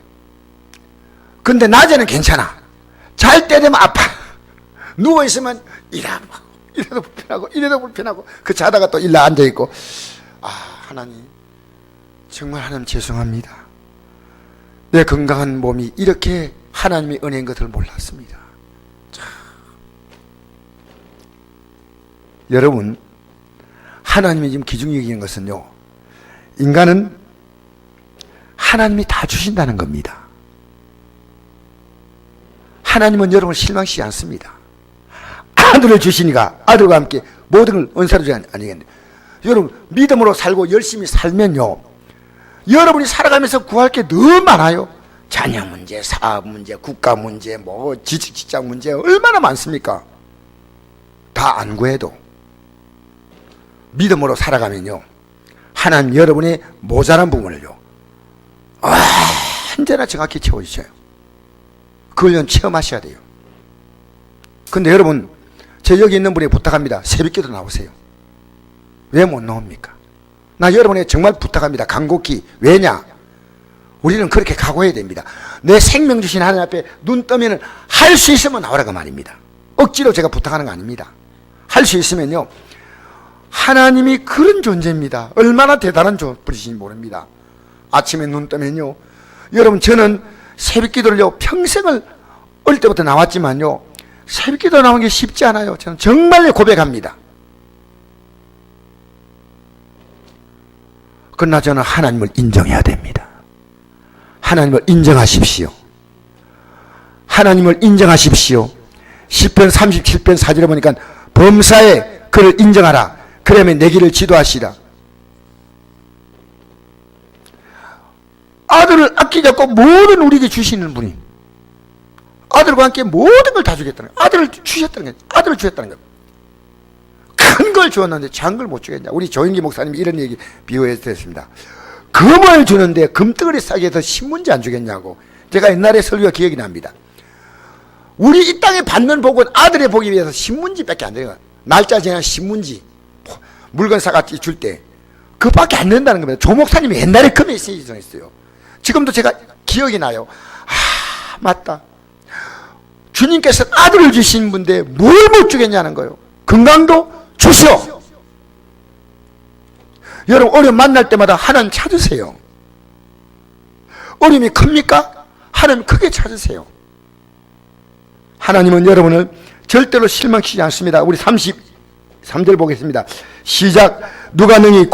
근데 낮에는 괜찮아. 잘 때 되면 아파. 누워있으면 이래도 불편하고 이래도 불편하고, 그 자다가 또 일러 앉아있고. 아, 하나님, 정말 하나님 죄송합니다. 내 건강한 몸이 이렇게 하나님의 은혜인 것을 몰랐습니다. 참. 여러분, 하나님이 지금 기중히 얘기하는 것은요, 인간은 하나님이 다 주신다는 겁니다. 하나님은 여러분을 실망시키지 않습니다. 아들을 주시니까 아들과 함께 모든 걸 은사로 주지 아니겠네요. 여러분, 믿음으로 살고 열심히 살면요, 여러분이 살아가면서 구할 게 너무 많아요. 자녀 문제, 사업 문제, 국가 문제, 직장 문제 얼마나 많습니까? 다 안 구해도 믿음으로 살아가면요, 하나님 여러분의 모자란 부분을요 언제나 정확히 채워주셔요. 그걸 체험하셔야 돼요. 근데 여러분, 저 여기 있는 분이 부탁합니다. 새벽기도 나오세요. 왜 못 나옵니까? 나 여러분에게 정말 부탁합니다. 간곡히. 왜냐? 우리는 그렇게 각오해야 됩니다. 내 생명 주신 하나님 앞에 눈 뜨면 할 수 있으면 나오라고 말입니다. 억지로 제가 부탁하는 거 아닙니다. 할 수 있으면요, 하나님이 그런 존재입니다. 얼마나 대단한 분이신지 모릅니다. 아침에 눈 뜨면요, 여러분, 저는 새벽기도를요 평생을 어릴 때부터 나왔지만요, 새벽기도 나오는 게 쉽지 않아요. 저는 정말 고백합니다. 그러나 저는 하나님을 인정해야 됩니다. 하나님을 인정하십시오. 하나님을 인정하십시오. 시편 37편 4절에 보니까 범사에 그를 인정하라. 그러면 내 길을 지도하시라. 아들을 아끼지 않고 모든 우리에게 주시는 분이, 아들과 함께 모든 걸 다 주겠다는 거예요. 아들을 주셨다는 거예요. 아들을 주셨다는 거예요. 큰 걸 주었는데 작은 걸 못 주겠냐. 우리 조인기 목사님이 이런 얘기 비유해서 했습니다. 금을 주는데 금덩어리 싸게 해서 신문지 안 주겠냐고. 제가 옛날에 설교가 기억이 납니다. 우리 이 땅에 받는 복은 아들의 복에 비해서 신문지밖에 안 돼요. 날짜 지난 신문지, 물건 사갖고 줄 때 그밖에 안 된다는 겁니다. 조 목사님이 옛날에 그 메시지 전했어요. 지금도 제가 기억이 나요. 아, 맞다. 주님께서 아들을 주신 분인데 뭘 못 주겠냐는 거예요. 건강도 주시오. 여러분, 어려움 만날 때마다 하나님 찾으세요. 어려움이 큽니까? 하나님 크게 찾으세요. 하나님은 여러분을 절대로 실망시키지 않습니다. 우리 33절 보겠습니다. 시작. 누가 능히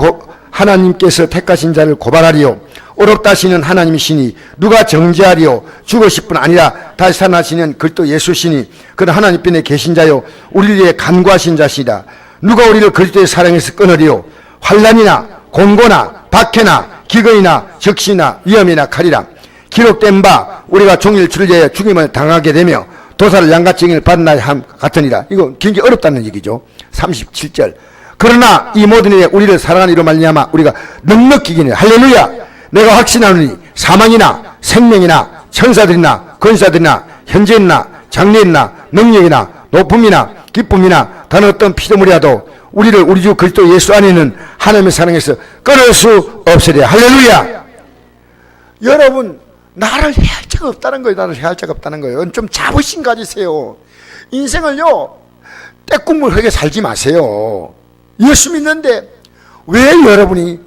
하나님께서 택하신 자를 고발하리요. 어렵다 하시는 하나님이시니 누가 정죄하리요. 죽으실 뿐 아니라 다시 살아나시는 그리스도 예수시니 그는 하나님 편에 계신 자요 우리를 위해 간구하신 자시다. 누가 우리를 그리스도의 사랑에서 끊으리요. 환난이나 공고나 박해나 기근이나 적시나 위험이나 칼이라. 기록된 바 우리가 종일 주를 위하여 죽임을 당하게 되며 도사를 양같이 영을 받은 날 같으니라. 이거 굉장히 어렵다는 얘기죠. 37절. 그러나 이 모든 일에 우리를 사랑하는 이로 말미암아 우리가 넉넉히 이기니 할렐루야. 내가 확신하노니 사망이나 생명이나 천사들이나 권사들이나 현재나 장래나 능력이나 높음이나 기쁨이나 다른 어떤 피조물이라도 우리를 우리 주 그리스도 예수 안에 있는 하나님의 사랑에서 끊을 수 없으리라. 할렐루야. 여러분, 나를 해할 자가 없다는 거예요. 나를 해할 자가 없다는 거예요. 좀 자부심 가지세요. 인생을요 떼국물하게 살지 마세요. 예수 믿는데 왜 여러분이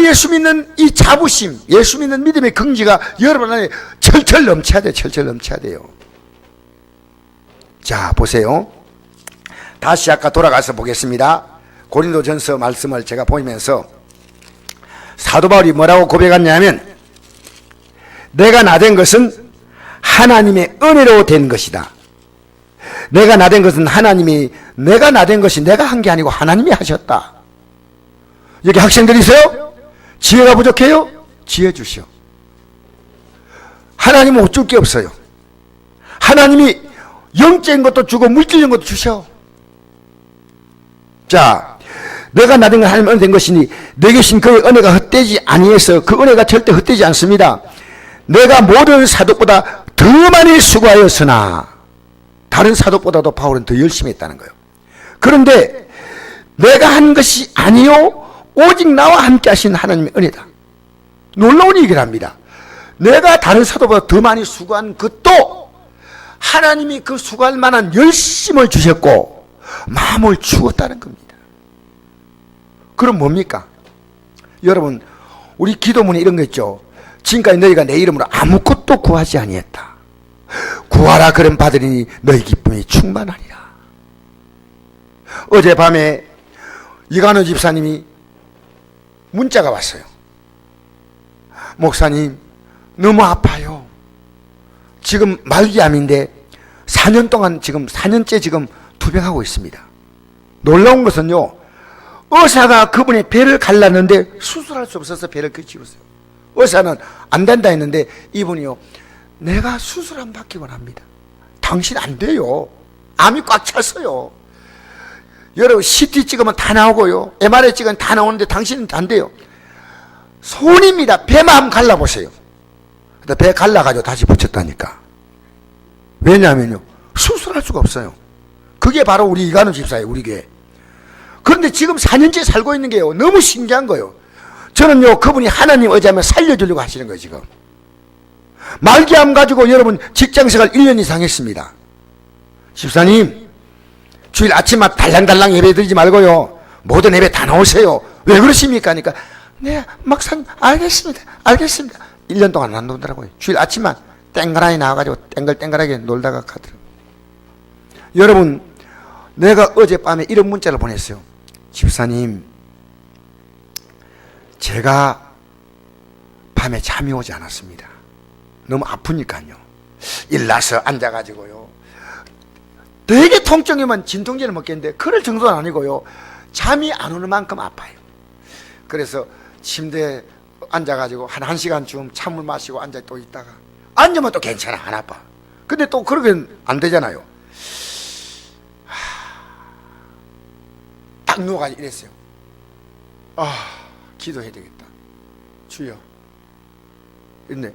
예수 믿는 이 자부심, 예수 믿는 믿음의 긍지가 여러분 안에 철철 넘쳐야 돼요. 철철 넘쳐야 돼요. 자, 보세요. 다시 아까 돌아가서 보겠습니다. 고린도전서 말씀을 제가 보면서 사도 바울이 뭐라고 고백했냐면, 내가 나된 것은 하나님의 은혜로 된 것이다. 내가 나된 것은 내가 나된 것이 내가 한 게 아니고 하나님이 하셨다. 여기 학생들이세요? 지혜가 부족해요? 지혜 주시오. 하나님은 못 줄 게 없어요. 하나님이 영적인 것도 주고 물질적인 것도 주셔. 자, 내가 나된 건 하나님 은혜 된 것이니 내게 신 그의 은혜가 헛되지 아니해서 그 은혜가 절대 헛되지 않습니다. 내가 모든 사도보다 더 많이 수고하였으나, 다른 사도보다도 바울은 더 열심히 했다는 거예요. 그런데 내가 한 것이 아니요 오직 나와 함께 하신 하나님의 은혜다. 놀라운 얘기를 합니다. 내가 다른 사도보다 더 많이 수고한 것도 하나님이 그 수고할 만한 열심을 주셨고 마음을 주었다는 겁니다. 그럼 뭡니까? 여러분, 우리 기도문에 이런 거 있죠. 지금까지 너희가 내 이름으로 아무것도 구하지 아니했다. 구하라 그럼 받으리니 너희 기쁨이 충만하리라. 어젯밤에 이간호 집사님이 문자가 왔어요. 목사님, 너무 아파요. 지금 말기암인데 4년 동안 지금 4년째 지금 투병하고 있습니다. 놀라운 것은요, 의사가 그분의 배를 갈랐는데 수술할 수 없어서 배를 그치웠어요. 의사는 안 된다 했는데 이분이요, 내가 수술 안 받기 원합니다. 당신 안 돼요. 암이 꽉 찼어요. 여러분, CT 찍으면 다 나오고요, MRI 찍으면 다 나오는데 당신은 안 돼요. 손입니다. 배만 한번 갈라보세요. 배 갈라가지고 다시 붙였다니까. 왜냐하면요, 수술할 수가 없어요. 그게 바로 우리 이간호 집사예요, 우리 교회. 그런데 지금 4년째 살고 있는 게요, 너무 신기한 거예요. 저는요, 그분이 하나님 의지하면 살려주려고 하시는 거예요. 지금 말기암 가지고 여러분 직장생활 1년 이상 했습니다. 집사님, 주일 아침마다 달랑달랑 예배 드리지 말고요, 모든 예배 다 나오세요. 왜 그러십니까? 하니까 네, 막상 알겠습니다. 1년 동안 안 놀더라고요. 주일 아침만 땡그라이 나와가지고 땡글땡글하게 놀다가 가더라고요. 여러분, 내가 어젯밤에 이런 문자를 보냈어요. 집사님, 제가 밤에 잠이 오지 않았습니다. 너무 아프니까요. 일나서 앉아가지고요, 되게 통증이면 진통제를 먹겠는데 그럴 정도는 아니고요, 잠이 안 오는 만큼 아파요. 그래서 침대에 앉아가지고 한 1시간쯤 찬물 마시고 앉아 또 있다가 앉으면 또 괜찮아, 안 아파. 근데 또 그러긴 안 되잖아요. 딱 누워가지고 이랬어요. 기도해야 되겠다. 주여. 근데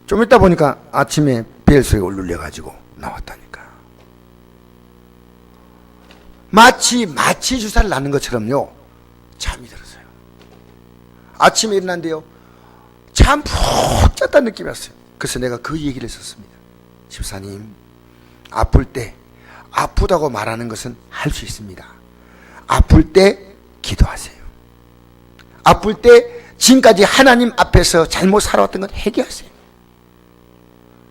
좀 있다 보니까 아침에 벨 소리가 울려가지고 나왔다니까. 마치 주사를 놨는 것처럼요, 잠이 들었어요. 아침에 일어났는데요, 잠 푹 잤다는 느낌이 왔어요. 그래서 내가 그 얘기를 했었습니다. 집사님, 아플 때 아프다고 말하는 것은 할 수 있습니다. 아플 때 기도하세요. 아플 때 지금까지 하나님 앞에서 잘못 살아왔던 건 회개하세요.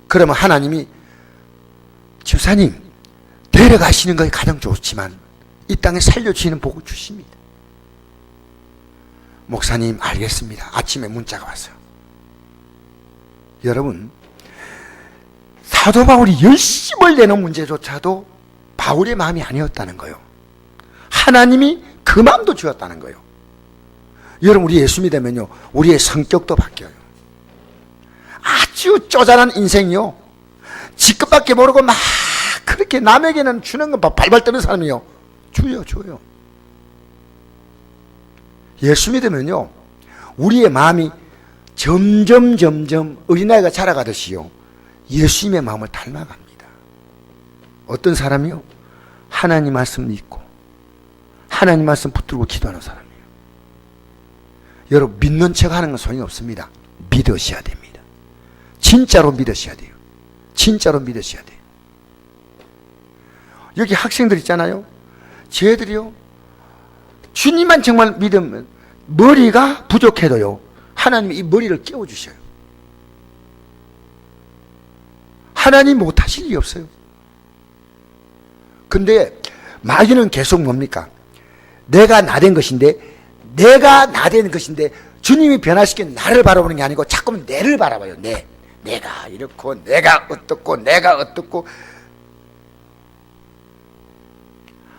그러면 하나님이, 집사님 데려가시는 것이 가장 좋지만 이 땅에 살려주시는 복을 주십니다. 목사님, 알겠습니다. 아침에 문자가 왔어요. 여러분, 사도 바울이 열심을 내는 문제조차도 바울의 마음이 아니었다는 거예요. 하나님이 그 마음도 주었다는 거예요. 여러분, 우리 예수 믿으면요, 우리의 성격도 바뀌어요. 아주 쪼잔한 인생이요, 지껏밖에 모르고 막 그렇게 남에게는 주는 건 발발 떠는 사람이요, 줘요. 예수 믿으면요, 우리의 마음이 점점 어린아이가 자라가듯이요, 예수님의 마음을 닮아갑니다. 어떤 사람이요? 하나님 말씀 믿고 하나님 말씀 붙들고 기도하는 사람이에요. 여러분, 믿는 척 하는 건 소용이 없습니다. 믿으셔야 됩니다. 진짜로 믿으셔야 돼요. 여기 학생들 있잖아요. 쟤들이요, 주님만 정말 믿으면 머리가 부족해도요, 하나님이 이 머리를 깨워주셔요. 하나님 못하실 일이 없어요. 근데 마귀는 계속 뭡니까? 내가 나된 것인데 주님이 변화시킨 나를 바라보는 게 아니고 자꾸만 내를 바라봐요. 내가 이렇고 내가 어떻고.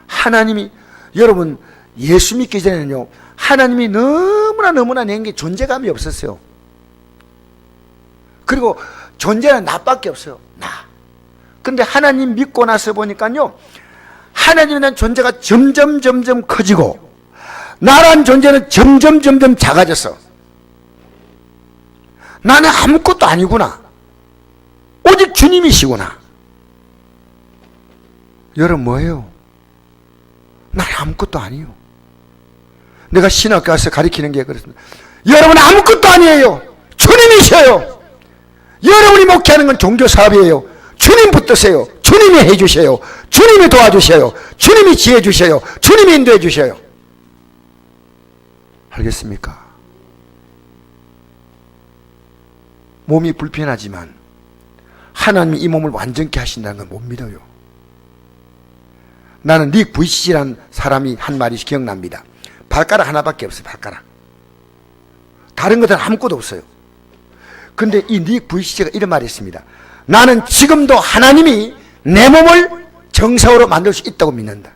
하나님이, 여러분, 예수 믿기 전에는요, 하나님이 너무나 낸 게 존재감이 없었어요. 그리고 존재는 나밖에 없어요. 나. 근데 하나님 믿고 나서 보니까요, 하나님에 대한 존재가 점점 커지고 나란 존재는 점점 작아져서 나는 아무것도 아니구나, 오직 주님이시구나. 여러분 뭐예요? 나는 아무것도 아니에요. 내가 신학교 가서 가르치는 게 그렇습니다. 여러분 아무것도 아니에요. 주님이셔요. 여러분이 목회하는 건 종교사업이에요. 주님 붙드세요. 주님이 해주셔요. 주님이 도와주셔요. 주님이 지혜 주셔요. 주님이 인도해 주셔요. 알겠습니까? 몸이 불편하지만 하나님이 이 몸을 완전케 하신다는 건 못 믿어요. 나는 닉 VCC라는 사람이 한 말이 기억납니다. 발가락 하나밖에 없어요. 발가락. 다른 것은 아무것도 없어요. 근데 이 닉 VCC가 이런 말이 있습니다. 나는 지금도 하나님이 내 몸을 정상으로 만들 수 있다고 믿는다.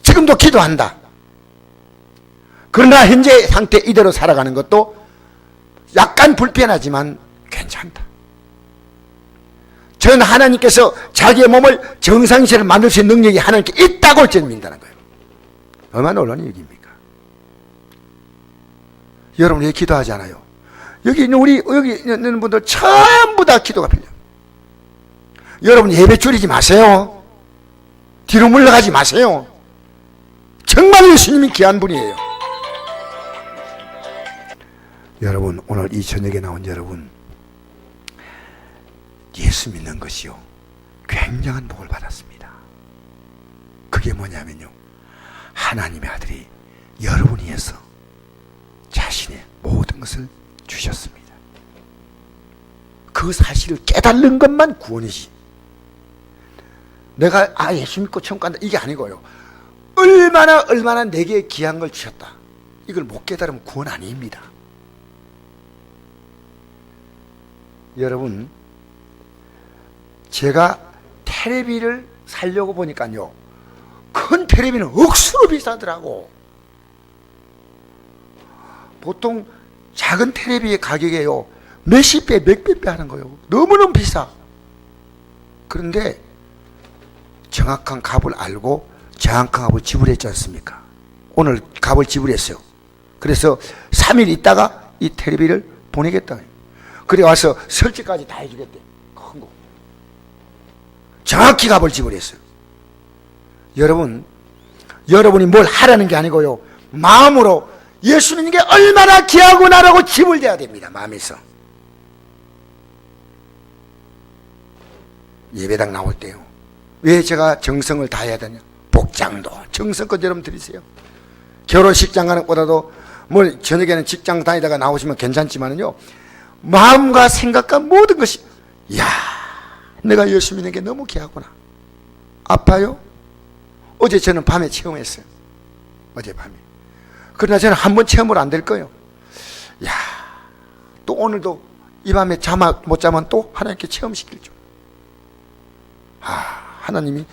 지금도 기도한다. 그러나 현재 상태 이대로 살아가는 것도 약간 불편하지만 괜찮다. 저는 하나님께서 자기의 몸을 정상시를 만들 수 있는 능력이 하나님께 있다고 저는 믿는다는 거예요. 얼마나 놀라운 얘기입니까? 여러분 왜 기도하지 않아요? 여기 있는 분들 전부 다 기도가 필요해요. 여러분 예배 줄이지 마세요. 뒤로 물러가지 마세요. 정말 예수님이 귀한 분이에요. 여러분 오늘 이 저녁에 나온 여러분, 예수 믿는 것이요 굉장한 복을 받았습니다. 그게 뭐냐면요, 하나님의 아들이 여러분 위해서 자신의 모든 것을 주셨습니다. 그 사실을 깨달는 것만 구원이지, 내가 예수 믿고 천국 간다 이게 아니고요, 얼마나 내게 귀한 걸 주셨다, 이걸 못 깨달으면 구원 아닙니다. 여러분 제가 테레비를 사려고 보니까요, 큰 테레비는 억수로 비싸더라고. 보통 작은 테레비의 가격이에요 몇십 배, 몇백 배 하는 거예요. 너무너무 비싸. 그런데 정확한 값을 알고 정확한 값을 지불했지 않습니까? 오늘 값을 지불했어요. 그래서 3일 있다가 이 테레비를 보내겠다. 그래 와서 설치까지 다 해주겠대. 큰 거. 정확히 값을 지불했어요. 여러분이 뭘 하라는 게 아니고요, 마음으로 예수님께 얼마나 귀하구나라고 지불돼야 됩니다. 마음에서. 예배당 나올 때요, 왜 제가 정성을 다해야 되냐? 복장도 정성껏 여러분 드리세요. 결혼식장 가는 것보다도 뭐 저녁에는 직장 다니다가 나오시면 괜찮지만은요, 마음과 생각과 모든 것이, 이야 내가 예수 믿는 게 너무 귀하구나. 아파요? 어제 저는 밤에 체험했어요. 어젯밤에. 그러나 저는 한 번 체험으로 안 될 거예요. 이야 또 오늘도 이 밤에 못 자면 또 하나님께 체험시킬 줄. 하나님이,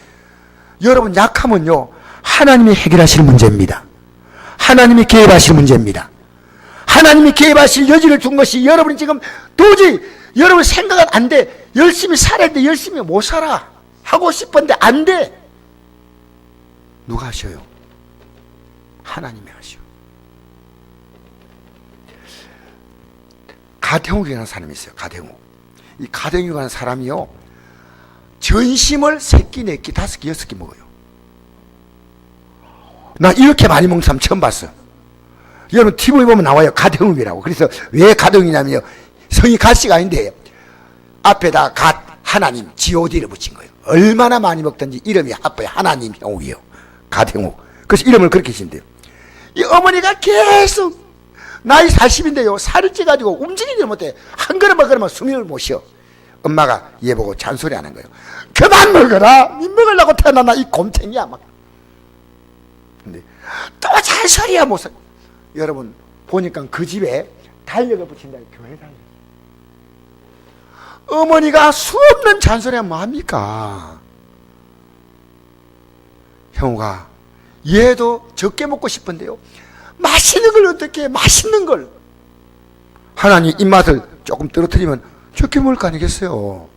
여러분 약하면요 하나님이 해결하실 문제입니다. 하나님이 개입하실 문제입니다. 하나님이 개입하실 여지를 준 것이, 여러분이 지금 도저히 여러분 생각은 안 돼. 열심히 살아야 돼. 열심히 못 살아. 하고 싶은데 안 돼. 누가 하셔요? 하나님이 하셔. 가대웅이라는 사람이 있어요. 가대웅. 이 가대웅이라는 사람이요, 전심을 3끼, 4끼, 5끼, 6끼 먹어요. 나 이렇게 많이 먹는 사람 처음 봤어. 여러분 TV 보면 나와요. 가대웅이라고. 그래서 왜 가대웅이냐면요, 성이 갓씨가 아닌데 앞에다 갓, 하나님, god를 붙인 거예요. 얼마나 많이 먹든지 이름이 앞에 하나님 형욱이에요. 가대웅. 그래서 이름을 그렇게 지은대요. 이 어머니가 계속 나이 40인데요 살을 찌가지고 움직이지 못해. 한 그릇만 그러면 숨을 못 쉬어. 엄마가 얘 보고 잔소리하는 거예요. 그만 먹어라. 니 먹으려고 태어났나 이 곰탱이야 막. 근데 또 잔소리야 못 살. 여러분 보니까 그 집에 달력을 붙인다. 교회 달력. 어머니가 수없는 잔소리하면 뭐합니까? 형우가 얘도 적게 먹고 싶은데요, 맛있는 걸 어떻게 해? 맛있는 걸. 하나님 입맛을 조금 떨어뜨리면 적게 먹을 거 아니겠어요?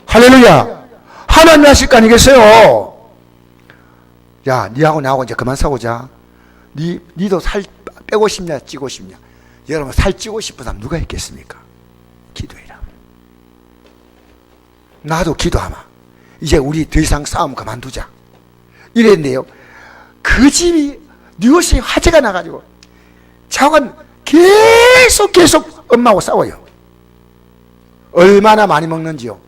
할렐루야. 하나님이 하실 거 아니겠어요? 야, 니하고 나하고 이제 그만 싸우자. 니도 살 빼고 싶냐 찌고 싶냐. 여러분, 살 찌고 싶은 사람 누가 있겠습니까? 기도해라. 나도 기도하마. 이제 우리 더 이상 싸움 그만두자. 이랬는데요, 그 집이 뉴욕시에 화재가 나가지고 자관 계속 엄마하고 싸워요. 얼마나 많이 먹는지요.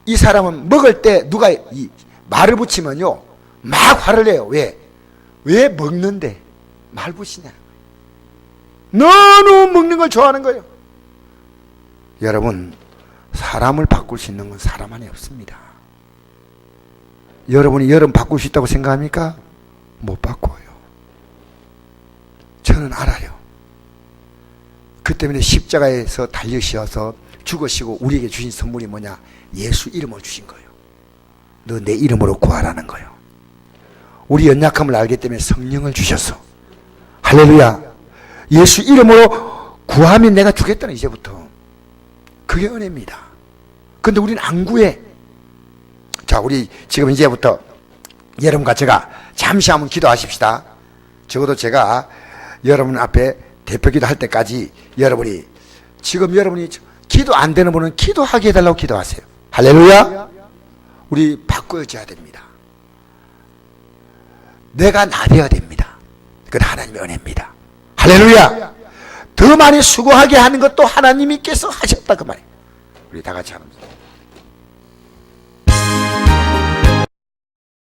이 사람은 먹을 때 누가 이 말을 붙이면요 막 화를 내요. 왜 먹는데 말 붙이냐. 너무 먹는 걸 좋아하는 거예요. 여러분, 사람을 바꿀 수 있는 건 사람 안에 없습니다. 여러분이 여러분 바꿀 수 있다고 생각합니까? 못 바꿔요. 저는 알아요. 그 때문에 십자가에서 달리셔서 죽으시고 우리에게 주신 선물이 뭐냐? 예수 이름을 주신 거예요. 너 내 이름으로 구하라는 거예요. 우리 연약함을 알기 때문에 성령을 주셨어. 할렐루야. 예수 이름으로 구하면 내가 주겠다는, 이제부터. 그게 은혜입니다. 근데 우리는 안 구해. 자, 우리 지금 이제부터 여러분과 제가 잠시 한번 기도하십시다. 적어도 제가 여러분 앞에 대표기도 할 때까지 여러분이, 지금 여러분이 기도 안 되는 분은 기도하게 해달라고 기도하세요. 할렐루야. 우리 바꿔줘야 됩니다. 내가 나대야 됩니다. 그건 하나님의 은혜입니다. 할렐루야. 더 많이 수고하게 하는 것도 하나님께서 하셨다, 그 말이에요. 우리 다 같이 하는 거예요.